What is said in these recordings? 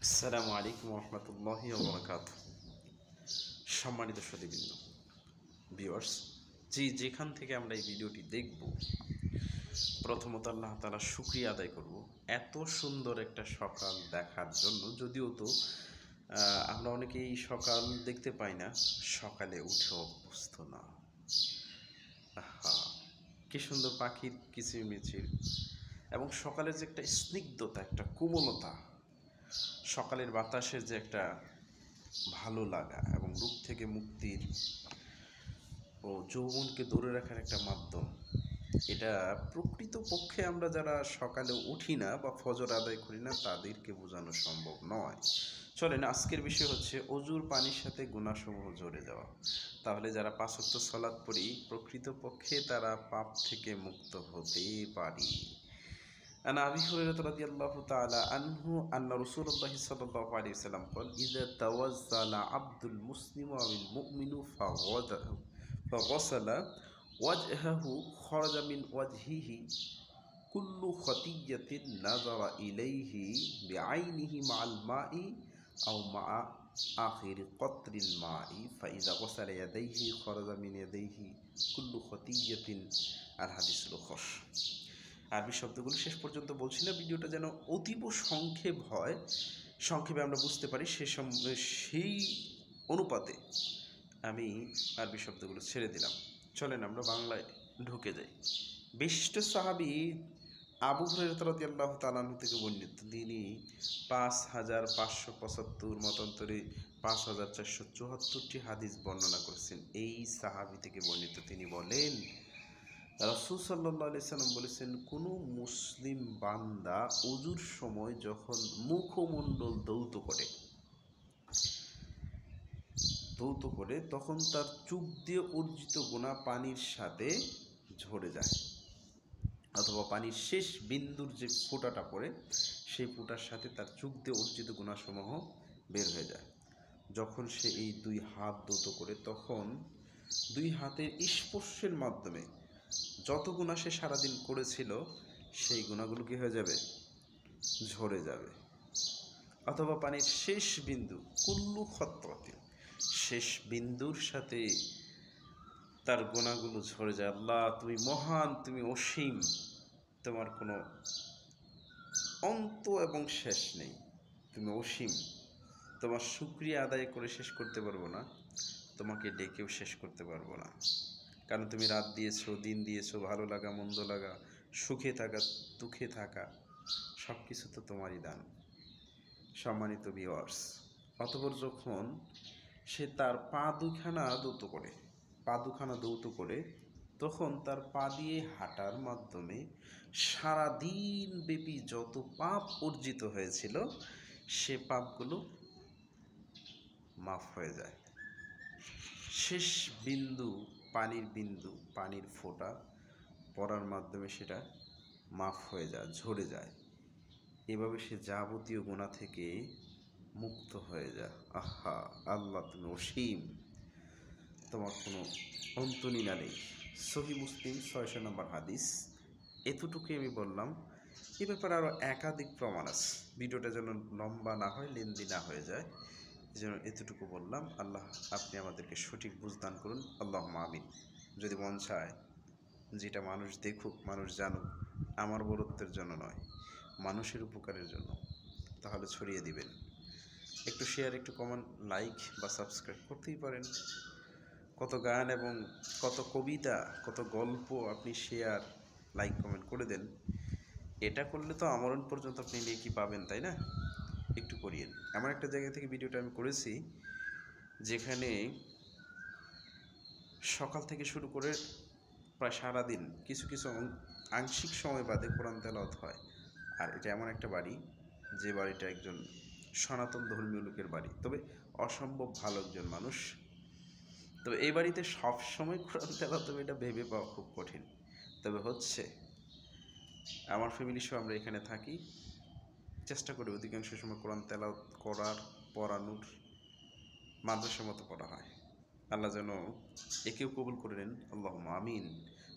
আসসালামু আলাইকুম রহমতুল্লাহি ওয়া বারাকাতুহু। সম্মানিত সুধীবৃন্দ, ভিউয়ার্স, যেখান থেকে আমরা এই ভিডিওটি দেখব, প্রথমত আল্লাহ তাআলা শুকরিয়া আদায় করব এত সুন্দর একটা সকাল দেখার জন্য। যদিও তো আমরা অনেকেই সকাল দেখতে পাই না, সকালে উঠে অভ্যস্ত না। আহা, কি সুন্দর পাখির কিচিরমিচির এবং সকালের যে একটা স্নিগ্ধতা, একটা কোমলতা, সকালের বাতাসের যে একটা ভালো লাগা এবং রূপ থেকে মুক্তির ও যৌবনকে ধরে রাখার একটা মাধ্যম, এটা প্রকৃতপক্ষে আমরা যারা সকালে উঠি না বা ফজর আদায় করি না তাদেরকে বোঝানো সম্ভব নয়। চলেন, আজকের বিষয় হচ্ছে অজুর পানির সাথে গুনাহসমূহ জড়ে যাওয়া। তাহলে যারা পাঁচ ওয়াক্ত সালাত পড়ি প্রকৃতপক্ষে তারা পাপ থেকে মুক্ত হতে পারি। عن أبي هريرة رضي الله تعالى عنه أن رسول الله صلى الله عليه وسلم قال إذا توسل عبد المسلم أو المؤمن فغسل وجهه خرج من وجهه كل خطية نظر إليه بعينه مع الماء أو مع آخر قطر الماء فإذا غسل يديه خرج من يديه كل خطية الحديث الخش। আরবি শব্দগুলো শেষ পর্যন্ত বলছি না, ভিডিওটা যেন অতীব সংক্ষেপ হয়, সংক্ষেপে আমরা বুঝতে পারি, সেই অনুপাতে আমি আরবি শব্দগুলো ছেড়ে দিলাম। চলেন আমরা বাংলায় ঢুকে যাই। বিশিষ্ট সাহাবী আবু হুরায়রা রাদিয়াল্লাহু তাআলা আনহু থেকে বর্ণিত, তিনি ৫,৫৭৫ মতান্তরে ৫,৪৭৪টি হাদিস বর্ণনা করেছেন। এই সাহাবী থেকে বর্ণিত, তিনি বলেন, রাসূল সাল্লাল্লাহু আলাইহি সাল্লাম বলেছেন, কোনো মুসলিম বান্দা ওযুর সময় যখন মুখমণ্ডল ধৌত করে তখন তার চোখ দিয়ে অর্জিত গুনাহ পানির সাথে ঝরে যায়, অথবা পানির শেষ বিন্দুর যে ফোঁটাটা পড়ে সেই ফোঁটার সাথে তার চোখ দিয়ে অর্জিত গুনাহসমূহ বের হয়ে যায়। যখন সে এই দুই হাত ধৌত করে তখন দুই হাতের স্পর্শের মাধ্যমে যত গুনাহ সে সারাদিন করেছিল সেই গুনাহগুলো কি হয়ে যাবে? ঝরে যাবে। অথবা পানির শেষ বিন্দু, কুল্লু খত্রাতিন, শেষ বিন্দুর সাথে তার গুনাহগুলো ঝরে যায়। আল্লাহ, তুমি মহান, তুমি অসীম, তোমার কোনো অন্ত এবং শেষ নেই, তুমি অসীম। তোমার শুকরিয়া আদায় করে শেষ করতে পারবো না, তোমাকে ডেকেও শেষ করতে পারবো না। কারণ তুমি রাত দিয়েছো, দিন দিয়েছো, ভালো লাগা মন্দ লাগা, সুখে থাকা দুঃখে থাকা, সব কিছু তো তোমারই দান। সম্মানিত ভিউয়ার্স, অতঃপর যখন সে তার পা দুখানা ধৌত করে তখন তার পা দিয়ে হাঁটার মাধ্যমে সারাদিন ব্যাপী যত পাপ অর্জিত হয়েছিল সে পাপগুলো মাফ হয়ে যায়। শেষ বিন্দু, পানির ফোঁটা পড়ার মাধ্যমে সেটা মাফ হয়ে যায়, ঝরে যায়। এভাবে সে যাবতীয় গুনাহ থেকে মুক্ত হয়ে যায়। আহা, আল্লাহ তুমি অসীম, তোমার কোনো অন্তনীনা নেই। সহিহ মুসলিম ৬০০ নম্বর হাদিস। এতটুকুই আমি বললাম। এ ব্যাপারে আরও একাধিক প্রমাণ আছে, ভিডিওটা যেন লম্বা না হয়, লেন্দি না হয়ে যায়, যেন এতটুকু বললাম। আল্লাহ আপনি আমাদেরকে সঠিক বুঝদান করুন, আল্লাহুম্মা আমিন। যদি মন চায় যেটা মানুষ দেখুক, মানুষ জানুক, আমার বড়ত্বের জন্য নয়, মানুষের উপকারের জন্য, তাহলে ছড়িয়ে দিবেন। একটু শেয়ার, একটু কমেন্ট, লাইক বা সাবস্ক্রাইব করতেই পারেন। কত গান এবং কত কবিতা, কত গল্প আপনি শেয়ার, লাইক, কমেন্ট করে দেন। এটা করলে তো আমরণ পর্যন্ত আপনি নেকি পাবেন, তাই না? একটু করিয়েন। এমন একটা জায়গা থেকে ভিডিওটা আমি করেছি যেখানে সকাল থেকে শুরু করে প্রায় সারাদিন কিছু কিছু আংশিক সময় বাদে কোরআন তেলাওয়াত হয়। আর এটা এমন একটা বাড়ি, যে বাড়িটা একজন সনাতন ধর্মীয় লোকের বাড়ি, তবে অসম্ভব ভালো একজন মানুষ। তবে এই বাড়িতে সবসময় কোরআন তেলাওয়াত হবে এটা ভেবে পাওয়া খুব কঠিন। তবে হচ্ছে, আমার ফ্যামিলি সহ আমরা এখানে থাকি, চেষ্টা করি অধিকাংশ সময় কোরআন তেলাওয়াত করার, পড়ানোর, মাদ্রাসার মতো পড়া হয়। আল্লাহ যেন একেও কবুল করে নেন, আল্লাহুম্মা আমিন।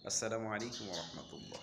আসসালামু আলাইকুম ওয়া রাহমাতুল্লাহ।